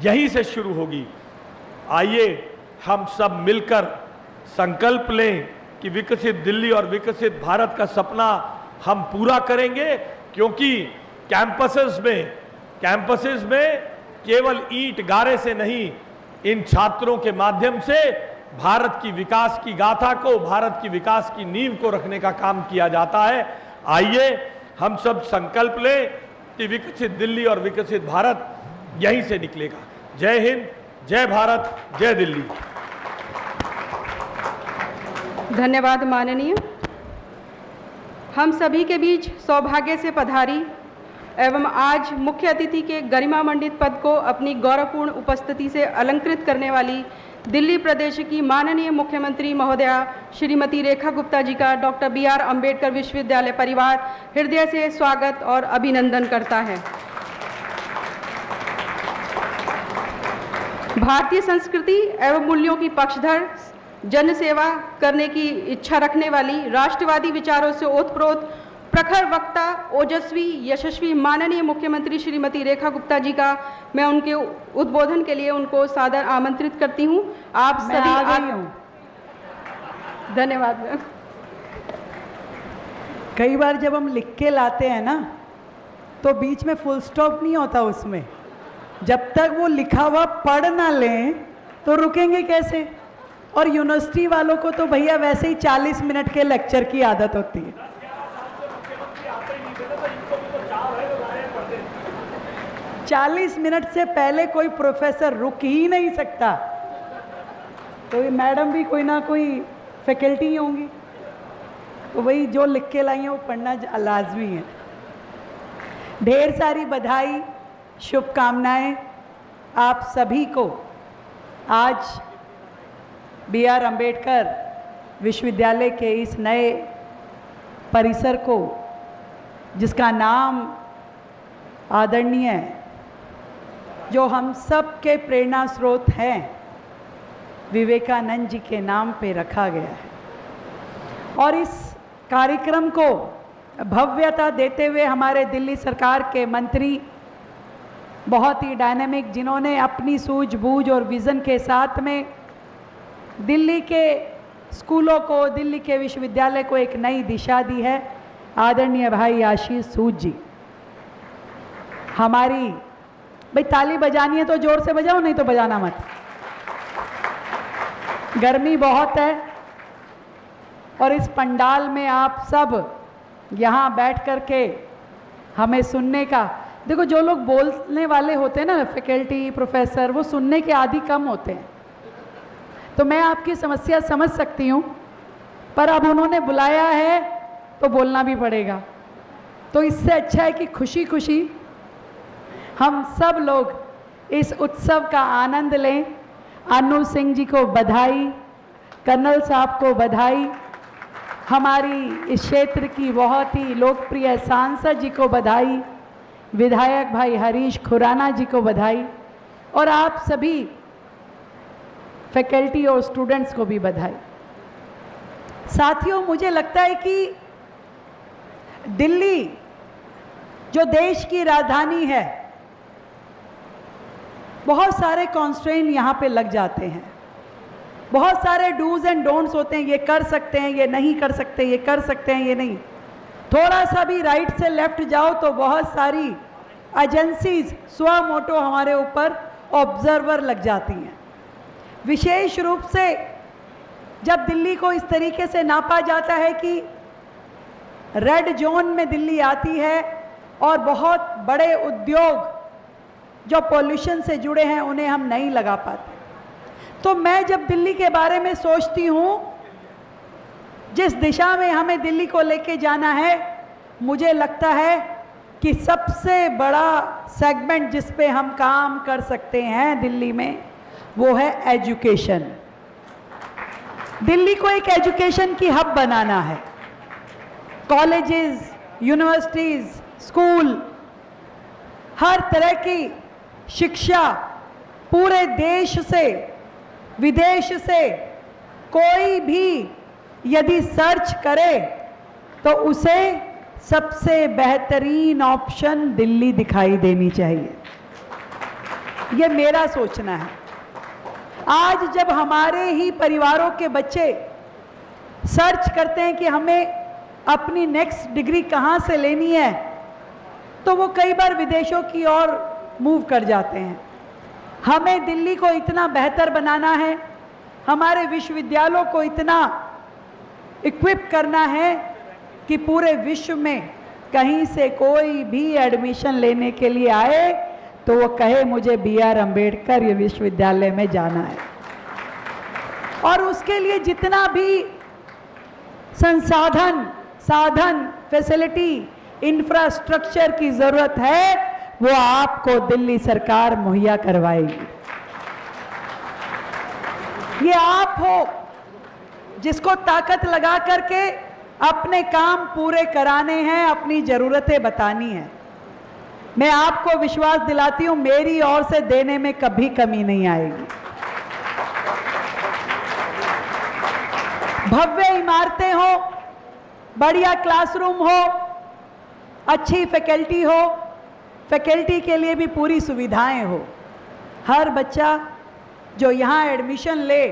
यहीं से शुरू होगी। आइए हम सब मिलकर संकल्प लें कि विकसित दिल्ली और विकसित भारत का सपना हम पूरा करेंगे, क्योंकि कैंपसेस में केवल ईंट गारे से नहीं, इन छात्रों के माध्यम से भारत की विकास की गाथा को, भारत की विकास की नींव को रखने का काम किया जाता है। आइए हम सब संकल्प लें कि विकसित दिल्ली और विकसित भारत यहीं से निकलेगा। जय हिंद, जय भारत, जय दिल्ली। धन्यवाद माननीय। हम सभी के बीच सौभाग्य से पधारी एवं आज मुख्य अतिथि के गरिमामंडित पद को अपनी गौरवपूर्ण उपस्थिति से अलंकृत करने वाली दिल्ली प्रदेश की माननीय मुख्यमंत्री महोदया श्रीमती रेखा गुप्ता जी का डॉक्टर BR अम्बेडकर विश्वविद्यालय परिवार हृदय से स्वागत और अभिनंदन करता है। भारतीय संस्कृति एवं मूल्यों की पक्षधर, जन सेवा करने की इच्छा रखने वाली, राष्ट्रवादी विचारों से ओतप्रोत प्रखर वक्ता, ओजस्वी, यशस्वी माननीय मुख्यमंत्री श्रीमती रेखा गुप्ता जी का मैं उनके उद्बोधन के लिए उनको सादर आमंत्रित करती हूं। आप सभी धन्यवाद मैम। कई बार जब हम लिख के लाते हैं ना, तो बीच में फुल स्टॉप नहीं होता उसमें। जब तक वो लिखा हुआ पढ़ ना लें तो रुकेंगे कैसे। और यूनिवर्सिटी वालों को तो भैया वैसे ही 40 मिनट के लेक्चर की आदत होती है। 40 मिनट से पहले कोई प्रोफेसर रुक ही नहीं सकता, तो ये मैडम भी कोई ना कोई फैकल्टी ही होंगी, तो वही जो लिख के लाई है वो पढ़ना लाजमी है। ढेर सारी बधाई, शुभकामनाएं आप सभी को आज BR अम्बेडकर विश्वविद्यालय के इस नए परिसर को, जिसका नाम आदरणीय, जो हम सब के प्रेरणा स्रोत हैं, विवेकानंद जी के नाम पे रखा गया है। और इस कार्यक्रम को भव्यता देते हुए हमारे दिल्ली सरकार के मंत्री बहुत ही डायनेमिक, जिन्होंने अपनी सूझबूझ और विज़न के साथ में दिल्ली के स्कूलों को, दिल्ली के विश्वविद्यालय को एक नई दिशा दी है, आदरणीय भाई आशीष सूद जी। हमारी भाई ताली बजानी है तो जोर से बजाओ, नहीं तो बजाना मत। गर्मी बहुत है और इस पंडाल में आप सब यहाँ बैठ कर के हमें सुनने का, देखो जो लोग बोलने वाले होते हैं ना, फैकल्टी प्रोफेसर, वो सुनने के आदी कम होते हैं। तो मैं आपकी समस्या समझ सकती हूँ, पर अब उन्होंने बुलाया है तो बोलना भी पड़ेगा। तो इससे अच्छा है कि खुशी खुशी हम सब लोग इस उत्सव का आनंद लें। अनु सिंह जी को बधाई, कर्नल साहब को बधाई, हमारी इस क्षेत्र की बहुत ही लोकप्रिय सांसद जी को बधाई, विधायक भाई हरीश खुराना जी को बधाई, और आप सभी फैकल्टी और स्टूडेंट्स को भी बधाई। साथियों, मुझे लगता है कि दिल्ली जो देश की राजधानी है, बहुत सारे कॉन्स्ट्रेंट यहाँ पे लग जाते हैं, बहुत सारे डूज एंड डोंट्स होते हैं, ये कर सकते हैं, ये नहीं कर सकते, ये कर सकते हैं, ये नहीं। थोड़ा सा भी राइट से लेफ्ट जाओ तो बहुत सारी एजेंसीज स्व मोटो हमारे ऊपर ऑब्जर्वर लग जाती हैं। विशेष रूप से जब दिल्ली को इस तरीके से नापा जाता है कि रेड जोन में दिल्ली आती है और बहुत बड़े उद्योग जो पॉल्यूशन से जुड़े हैं उन्हें हम नहीं लगा पाते। तो मैं जब दिल्ली के बारे में सोचती हूँ, जिस दिशा में हमें दिल्ली को लेके जाना है, मुझे लगता है कि सबसे बड़ा सेगमेंट जिस पे हम काम कर सकते हैं दिल्ली में, वो है एजुकेशन। दिल्ली को एक एजुकेशन की हब बनाना है। कॉलेजेस, यूनिवर्सिटीज, स्कूल, हर तरह की शिक्षा पूरे देश से, विदेश से कोई भी यदि सर्च करे तो उसे सबसे बेहतरीन ऑप्शन दिल्ली दिखाई देनी चाहिए। ये मेरा सोचना है। आज जब हमारे ही परिवारों के बच्चे सर्च करते हैं कि हमें अपनी नेक्स्ट डिग्री कहाँ से लेनी है, तो वो कई बार विदेशों की ओर मूव कर जाते हैं। हमें दिल्ली को इतना बेहतर बनाना है, हमारे विश्वविद्यालयों को इतना इक्विप करना है कि पूरे विश्व में कहीं से कोई भी एडमिशन लेने के लिए आए तो वो कहे मुझे BR अम्बेडकर ये विश्वविद्यालय में जाना है। और उसके लिए जितना भी साधन, फैसिलिटी, इंफ्रास्ट्रक्चर की ज़रूरत है, वो आपको दिल्ली सरकार मुहैया करवाएगी। ये आप हो जिसको ताकत लगा करके अपने काम पूरे कराने हैं, अपनी ज़रूरतें बतानी हैं। मैं आपको विश्वास दिलाती हूं, मेरी ओर से देने में कभी कमी नहीं आएगी। भव्य इमारतें हो, बढ़िया क्लासरूम हो, अच्छी फैकल्टी हो, फैकल्टी के लिए भी पूरी सुविधाएं हो। हर बच्चा जो यहाँ एडमिशन ले,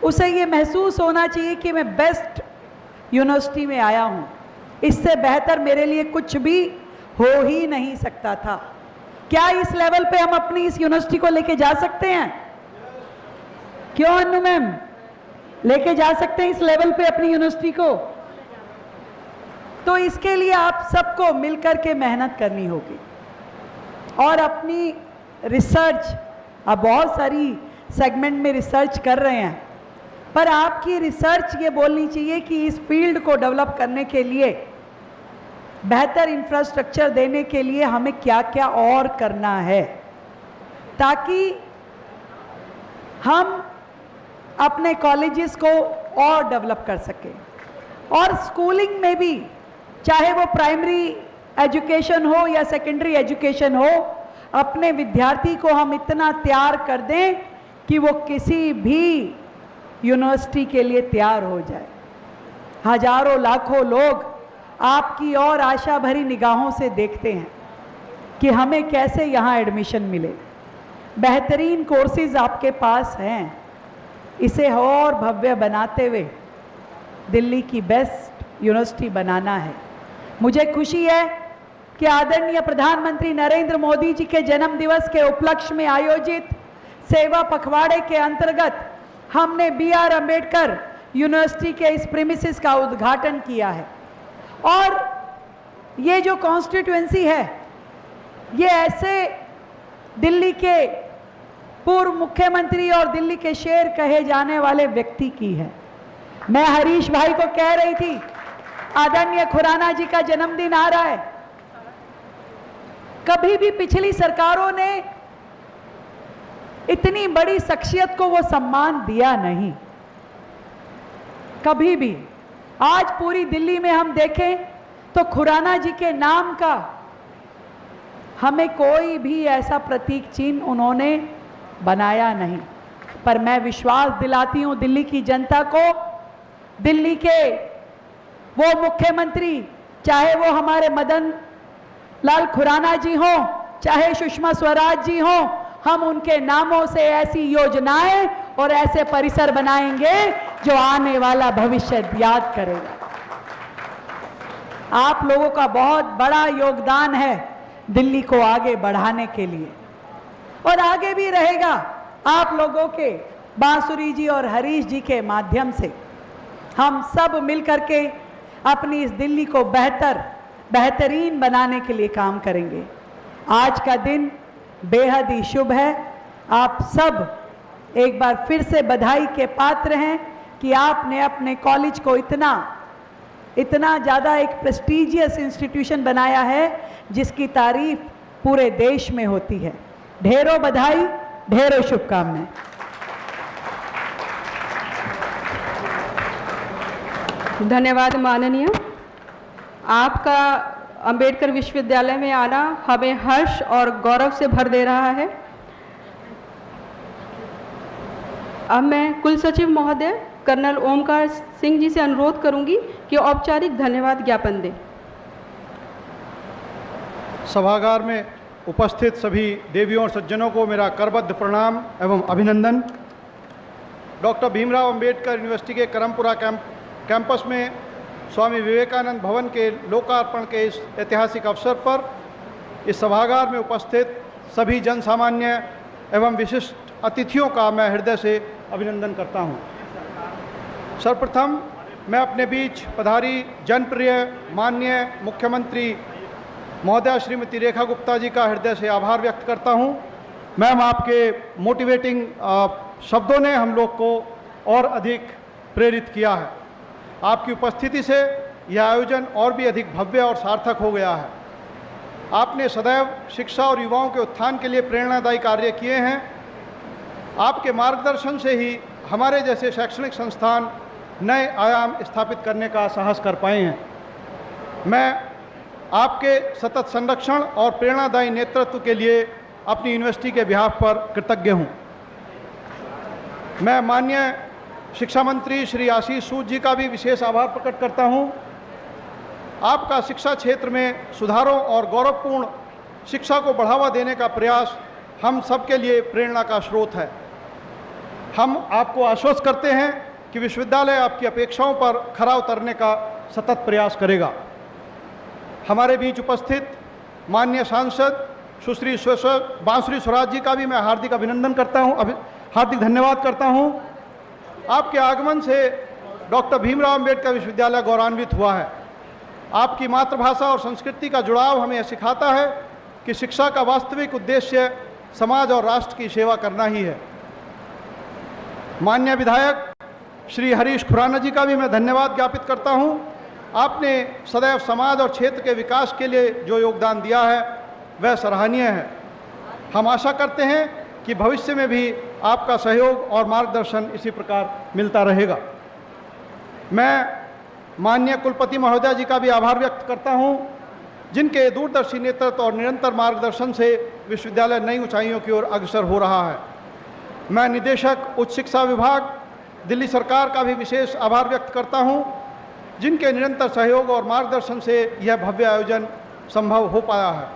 उसे ये महसूस होना चाहिए कि मैं बेस्ट यूनिवर्सिटी में आया हूँ। इससे बेहतर मेरे लिए कुछ भी हो ही नहीं सकता था। क्या इस लेवल पे हम अपनी इस यूनिवर्सिटी को लेके जा सकते हैं? क्यों अनु मैम, लेके जा सकते हैं इस लेवल पे अपनी यूनिवर्सिटी को? तो इसके लिए आप सबको मिलकर के मेहनत करनी होगी और अपनी रिसर्च, अब बहुत सारी सेगमेंट में रिसर्च कर रहे हैं, पर आपकी रिसर्च ये बोलनी चाहिए कि इस फील्ड को डेवलप करने के लिए, बेहतर इंफ्रास्ट्रक्चर देने के लिए हमें क्या क्या और करना है, ताकि हम अपने कॉलेजेस को और डेवलप कर सकें। और स्कूलिंग में भी, चाहे वो प्राइमरी एजुकेशन हो या सेकेंडरी एजुकेशन हो, अपने विद्यार्थी को हम इतना तैयार कर दें कि वो किसी भी यूनिवर्सिटी के लिए तैयार हो जाए। हजारों लाखों लोग आपकी और आशा भरी निगाहों से देखते हैं कि हमें कैसे यहाँ एडमिशन मिले। बेहतरीन कोर्सेज आपके पास हैं, इसे और भव्य बनाते हुए दिल्ली की बेस्ट यूनिवर्सिटी बनाना है। मुझे खुशी है कि आदरणीय प्रधानमंत्री नरेंद्र मोदी जी के जन्म दिवस के उपलक्ष्य में आयोजित सेवा पखवाड़े के अंतर्गत हमने BR अम्बेडकर यूनिवर्सिटी के इस प्रीमिसेस का उद्घाटन किया है। और ये जो कॉन्स्टिट्यूएंसी है ये ऐसे दिल्ली के पूर्व मुख्यमंत्री और दिल्ली के शेर कहे जाने वाले व्यक्ति की है। मैं हरीश भाई को कह रही थी, आदरणीय खुराना जी का जन्मदिन आ रहा है, कभी भी पिछली सरकारों ने इतनी बड़ी शख्सियत को वो सम्मान दिया नहीं, कभी भी। आज पूरी दिल्ली में हम देखें तो खुराना जी के नाम का हमें कोई भी ऐसा प्रतीक चिन्ह उन्होंने बनाया नहीं। पर मैं विश्वास दिलाती हूं दिल्ली की जनता को, दिल्ली के वो मुख्यमंत्री, चाहे वो हमारे मदन लाल खुराना जी हों, चाहे सुषमा स्वराज जी हों, हम उनके नामों से ऐसी योजनाएं और ऐसे परिसर बनाएंगे जो आने वाला भविष्य याद करेगा। आप लोगों का बहुत बड़ा योगदान है दिल्ली को आगे बढ़ाने के लिए, और आगे भी रहेगा। आप लोगों के, बांसुरी जी और हरीश जी के माध्यम से हम सब मिलकर के अपनी इस दिल्ली को बेहतरीन बनाने के लिए काम करेंगे। आज का दिन बेहद ही शुभ है। आप सब एक बार फिर से बधाई के पात्र हैं कि आपने अपने कॉलेज को इतना ज़्यादा एक प्रेस्टीजियस इंस्टीट्यूशन बनाया है जिसकी तारीफ पूरे देश में होती है। ढेरों बधाई, ढेरों शुभकामनाएं। धन्यवाद माननीय। आपका अंबेडकर विश्वविद्यालय में आना हमें हर्ष और गौरव से भर दे रहा है। अब मैं कुल सचिव महोदय कर्नल ओमकार सिंह जी से अनुरोध करूंगी कि औपचारिक धन्यवाद ज्ञापन दें। सभागार में उपस्थित सभी देवियों और सज्जनों को मेरा करबद्ध प्रणाम एवं अभिनंदन। डॉक्टर भीमराव अंबेडकर यूनिवर्सिटी के करमपुरा कैंपस में स्वामी विवेकानंद भवन के लोकार्पण के इस ऐतिहासिक अवसर पर इस सभागार में उपस्थित सभी जन सामान्य एवं विशिष्ट अतिथियों का मैं हृदय से अभिनंदन करता हूं। सर्वप्रथम मैं अपने बीच पधारी जनप्रिय माननीय मुख्यमंत्री महोदया श्रीमती रेखा गुप्ता जी का हृदय से आभार व्यक्त करता हूं। मैम, आपके मोटिवेटिंग शब्दों ने हम लोग को और अधिक प्रेरित किया है। आपकी उपस्थिति से यह आयोजन और भी अधिक भव्य और सार्थक हो गया है। आपने सदैव शिक्षा और युवाओं के उत्थान के लिए प्रेरणादायी कार्य किए हैं। आपके मार्गदर्शन से ही हमारे जैसे शैक्षणिक संस्थान नए आयाम स्थापित करने का साहस कर पाए हैं। मैं आपके सतत संरक्षण और प्रेरणादायी नेतृत्व के लिए अपनी यूनिवर्सिटी के बिहाफ पर कृतज्ञ हूँ। मैं माननीय शिक्षा मंत्री श्री आशीष सूद जी का भी विशेष आभार प्रकट करता हूँ। आपका शिक्षा क्षेत्र में सुधारों और गौरवपूर्ण शिक्षा को बढ़ावा देने का प्रयास हम सबके लिए प्रेरणा का स्रोत है। हम आपको आश्वस्त करते हैं कि विश्वविद्यालय आपकी अपेक्षाओं पर खरा उतरने का सतत प्रयास करेगा। हमारे बीच उपस्थित माननीय सांसद सुश्री बांसुरी स्वराज जी का भी मैं हार्दिक अभिनंदन करता हूँ, हार्दिक धन्यवाद करता हूँ। आपके आगमन से डॉक्टर भीमराव अंबेडकर विश्वविद्यालय गौरवान्वित हुआ है। आपकी मातृभाषा और संस्कृति का जुड़ाव हमें सिखाता है कि शिक्षा का वास्तविक उद्देश्य समाज और राष्ट्र की सेवा करना ही है। माननीय विधायक श्री हरीश खुराना जी का भी मैं धन्यवाद ज्ञापित करता हूं। आपने सदैव समाज और क्षेत्र के विकास के लिए जो योगदान दिया है वह सराहनीय है। हम आशा करते हैं कि भविष्य में भी आपका सहयोग और मार्गदर्शन इसी प्रकार मिलता रहेगा। मैं माननीय कुलपति महोदया जी का भी आभार व्यक्त करता हूं, जिनके दूरदर्शी नेतृत्व और निरंतर मार्गदर्शन से विश्वविद्यालय नई ऊंचाइयों की ओर अग्रसर हो रहा है। मैं निदेशक उच्च शिक्षा विभाग दिल्ली सरकार का भी विशेष आभार व्यक्त करता हूं, जिनके निरंतर सहयोग और मार्गदर्शन से यह भव्य आयोजन संभव हो पाया है।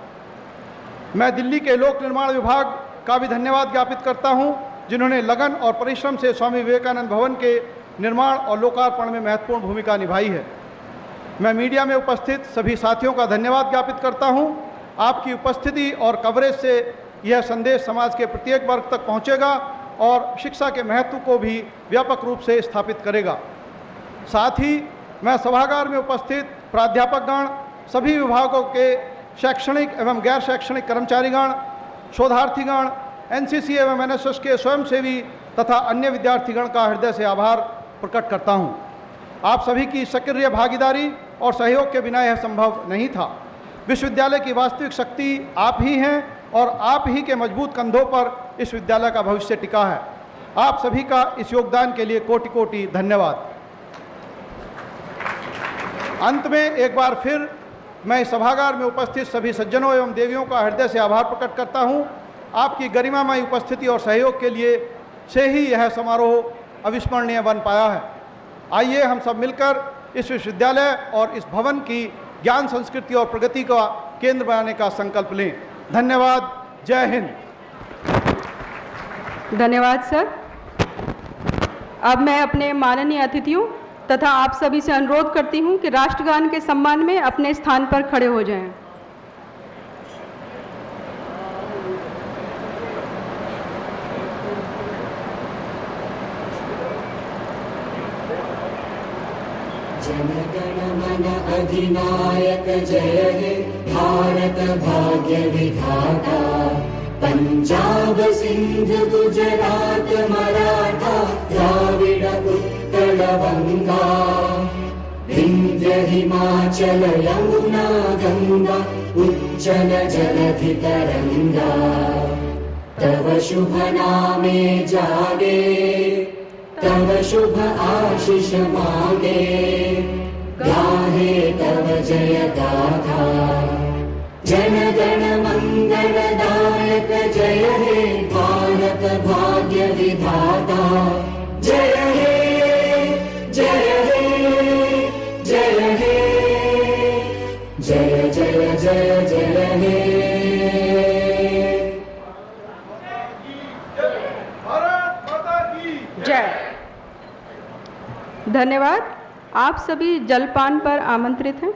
मैं दिल्ली के लोक निर्माण विभाग का भी धन्यवाद ज्ञापित करता हूं, जिन्होंने लगन और परिश्रम से स्वामी विवेकानंद भवन के निर्माण और लोकार्पण में महत्वपूर्ण भूमिका निभाई है। मैं मीडिया में उपस्थित सभी साथियों का धन्यवाद ज्ञापित करता हूं। आपकी उपस्थिति और कवरेज से यह संदेश समाज के प्रत्येक वर्ग तक पहुंचेगा और शिक्षा के महत्व को भी व्यापक रूप से स्थापित करेगा। साथ ही मैं सभागार में उपस्थित प्राध्यापकगण सभी विभागों के शैक्षणिक एवं गैर शैक्षणिक कर्मचारीगण, शोधार्थीगण, एनसीसी एवं एनएसएस के स्वयंसेवी तथा अन्य विद्यार्थीगण का हृदय से आभार प्रकट करता हूं। आप सभी की सक्रिय भागीदारी और सहयोग के बिना यह संभव नहीं था। विश्वविद्यालय की वास्तविक शक्ति आप ही हैं और आप ही के मजबूत कंधों पर इस विद्यालय का भविष्य टिका है। आप सभी का इस योगदान के लिए कोटि कोटि धन्यवाद। अंत में एक बार फिर मैं इस सभागार में उपस्थित सभी सज्जनों एवं देवियों का हृदय से आभार प्रकट करता हूं। आपकी गरिमामय उपस्थिति और सहयोग के लिए से ही यह समारोह अविस्मरणीय बन पाया है। आइए हम सब मिलकर इस विश्वविद्यालय और इस भवन की ज्ञान, संस्कृति और प्रगति का केंद्र बनाने का संकल्प लें। धन्यवाद। जय हिंद। धन्यवाद सर। अब मैं अपने माननीय अतिथियों तथा आप सभी से अनुरोध करती हूं कि राष्ट्रगान के सम्मान में अपने स्थान पर खड़े हो जाएं। जनगण मन अधिनायक जय हे भारत भाग्य विधाता, पंजाब सिंध गुजरात मराठा द्राविड़ उत्कल बंगा, विंध्य हिमाचल यमुना गंगा उज्जल जलधि तरंगा, तव शुभ नामे जागे तव शुभ आशीष मांगे, गाहे तव जय गाथा। जन गण मंगलदायक जय हे भारत भाग्य विधाता, जय हे जय हे जय हे जय जय जय जय हे। जय। धन्यवाद। आप सभी जलपान पर आमंत्रित हैं।